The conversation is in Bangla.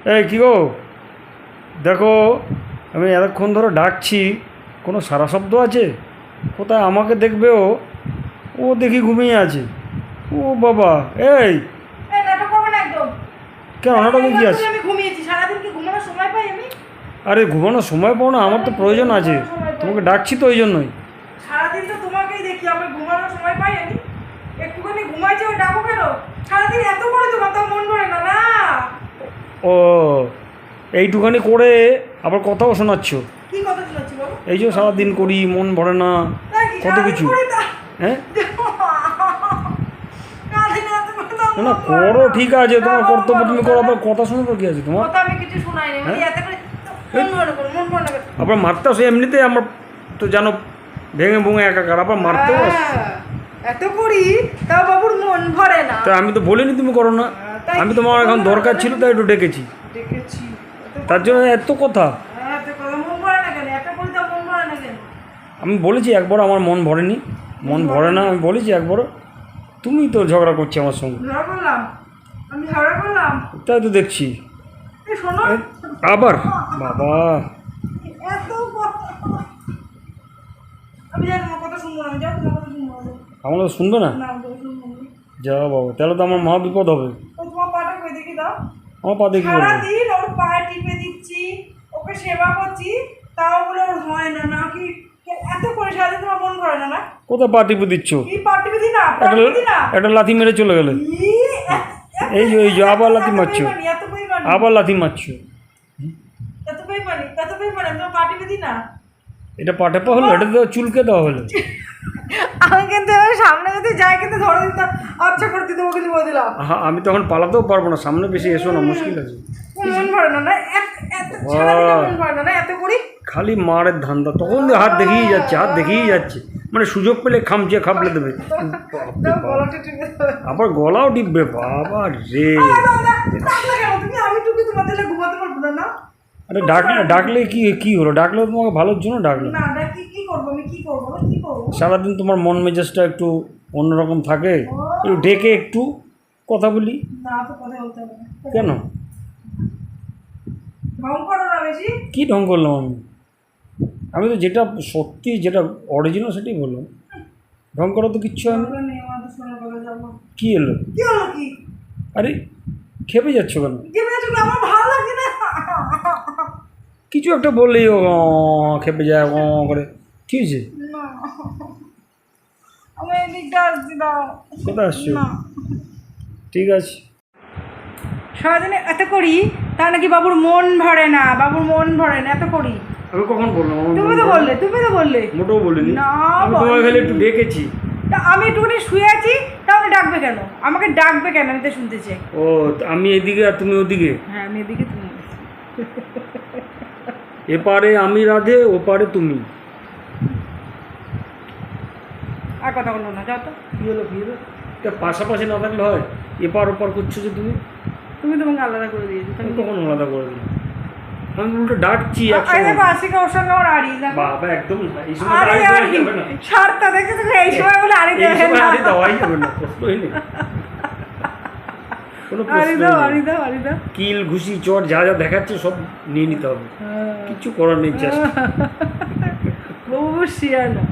এই কী গো, দেখো আমি এতক্ষণ ধরে ডাকছি, কোনো সারা শব্দ আছে? কোথায় আমাকে দেখবে? ও ও দেখি ঘুমিয়ে আছে। ও বাবা, এই এই নাটক করবে না একদম। কেন নাটকে কী আছে? আমি ঘুমিয়েছি, সারাদিন কি ঘুমানোর সময় পাই আমি? আরে ঘুমানোর সময় পাও না? আমার তো প্রয়োজন আছে, তোমাকে ডাকছি তো ওই জন্যই। সারাদিন তো তোমাকেই দেখি, আমি ঘুমানোর সময় পাই আমি? একটুখানি ঘুমাইছি, ওই ডাকো কেন? সারাদিন এত করে তোমার তো মন ভরে না না। ও এইটুখানি করে আবার কথাও শোনাচ্ছ? কি কথা শোনাচ্ছি বলো? এই যে সারাদিন করি, মন ভরে না, তাই কি কত কিছু। হ্যাঁ না না, করো ঠিক আছে, তোমার কর্তব্য তুমি করো, আবার কথা শোনার কি আছে তোমার? কথা আমি কিছু শোনাইনি, আমি এত করে মন ভরে করো, মন ভরে না। আবার মারতে আসে এমনিতে, আমার তো জানো ভেঙে ভুঙে একাকার, আবার মারতেও আসছে। এত করি তাও বাবুর মন ভরে না। তা আমি তো বলিনি তুমি করো না, আমি তোমার এখন দরকার ছিল তাই একটু ডেকেছি, দেখেছি তার জন্য এত কথা। এত কথা মন ভরে না কেন? এত করি তাও মন ভরে না কেন? আমি বলেছি একবার আমার মন ভরেনি, মন ভরে না, আমি বলেছি একবারও। তুমি তো ঝগড়া করছি আমার সঙ্গে। ঝগড়া করলাম? আমি ঝগড়া করলাম? তাই তো দেখছি। এই শোনো, আবার বাবা, এত আমি জানি তোমার কথা শুনবো না, আমি যাও তোমার কথা শুনবো না। আমার তো শুনবে না? না আমি শুনবো না। যা বাবা, তাহলে তো আমার মহা বিপদ হবে। ও তোমার পাটা কই দেখি দাও। আমার পা দেখি বলবো? সারাদিন ওর পায়ে টিপে দিচ্ছি, ওকে সেবা করছি, তাও বলে ওর হয় না নাকি? এত করে সারাদিন তোমার মন ভরে না না? কোথায় পা টিপে দিচ্ছ? কি পা টিপে দিই না? পা টিপে দিই না? একটা লাথি মেরে চলে গেলে। এই যে আবার লাথি মারছো, এত বেইমানি, আবার লাথি মারছো। এত বেইমানি, এত বেইমানি, আমি তোমার পা টিপে দিই না? এটা পা টেপা হলো? এটা তো চুলকে দেওয়া হলো। আমি কিন্তু সামনে যদি যাই কিন্তু ধরে দিতাম, আচ্ছা করে দিতে ওকে বলে দিলাম। হ্যাঁ, আমি তখন পালাতেও পারবো না, সামনে বেশি এসো না, মুশকিল আছে। মন ভরে না না? এত সারাদিন মন ভরে না না? এত করি খালি মারের ধান্দা, তখন দিয়ে হাত দেখেই যাচ্ছে, হাত দেখেই যাচ্ছে, মানে সুযোগ পেলে খামচিয়ে খাবলে দেবে। গলাটা টিপে দেবে। আবার গলাও টিপবে, বাবা রে। ডাকলে কেন তুমি? আমি টুকি তোমার দিলে ঘুমাতে পারবো না না? আরে ডাকলে কি হলো? ডাকলেও তোমাকে ভালোর জন্য ডাকলো। না ডাকি কি করবো? আমি কি করবো? আমি কি করবো? সারাদিন তোমার মন মেজাজটা একটু অন্যরকম থাকে, একটু ডেকে একটু কথা বলি। না তো কথা বলতে হবে না। কেন? ঢং করো না বেশি। কী ঢং করলাম আমি? আমি তো যেটা সত্যি, যেটা অরিজিনাল সেটাই বললাম। ঢং করা তো কিচ্ছু হয় না। দরকার নেই, আমার তো শোনা বলে যাবো। কী এলো? কি হলো কি? আরে খেপে যাচ্ছ কেন? কি বলেছো? আমার ভালো লাগছে না। কিছু একটা বললেই ও খেপে যায় করে। কী হয়েছে? না আমি এদিকটা আসছি দাও। কোথায় আসছো? না ঠিক আছে। সারাদিনে এত করি তা নাকি বাবুর মন ভরে না, বাবুর মন ভরে না, এত করি। আমি কখন বললাম আমার তুমি মন তো ভরে? বললে, তুমি তো বললে। মোটেও বলিনি। না, আমি তোমাকে খালি একটু ডেকেছি। তা আমি একটুখানি শুয়ে আছি, তাহলে ডাকবে কেন? আমাকে ডাকবে কেন? আমি তো শুনতে চাই। ও, আমি এদিকে আর তুমি ওদিকে। হ্যাঁ আমি এদিকে, তুমি এপারে আমি রাধে, ওপারে তুমি। আর কথা বলবো না, যাও তো। কী হলো কী হলো? এটা পাশাপাশি না থাকলে হয়? এপার ওপার করছো যে তুমি। তুমি তোমাকে আলাদা করে দিয়েছো। আমি কখন আলাদা করে দিলাম? আমি উল্টো ডাকছি আরে একসময়। দেখো আশিকা ওর সঙ্গে আমার আড়ি দেখো। বাবা একদম না, এই সময় আরে আড়ি আর দেওয়া কি যাবে না। ছাড়টা দেখে তুমি এই সময় বলে আড়ি এই দেবে সময় না। আড়ি দেওয়াই যাবে না, প্রশ্নই নেই। কোনো আড়ি প্রশ্ন দাও, নেই। আড়ি দাও, আড়ি দাও। কিল ঘুষি চট যা যা দেখাচ্ছে সব নিয়ে নিতে হবে, কিচ্ছু করার নেই, জাস্ট বহু শিয়ানা।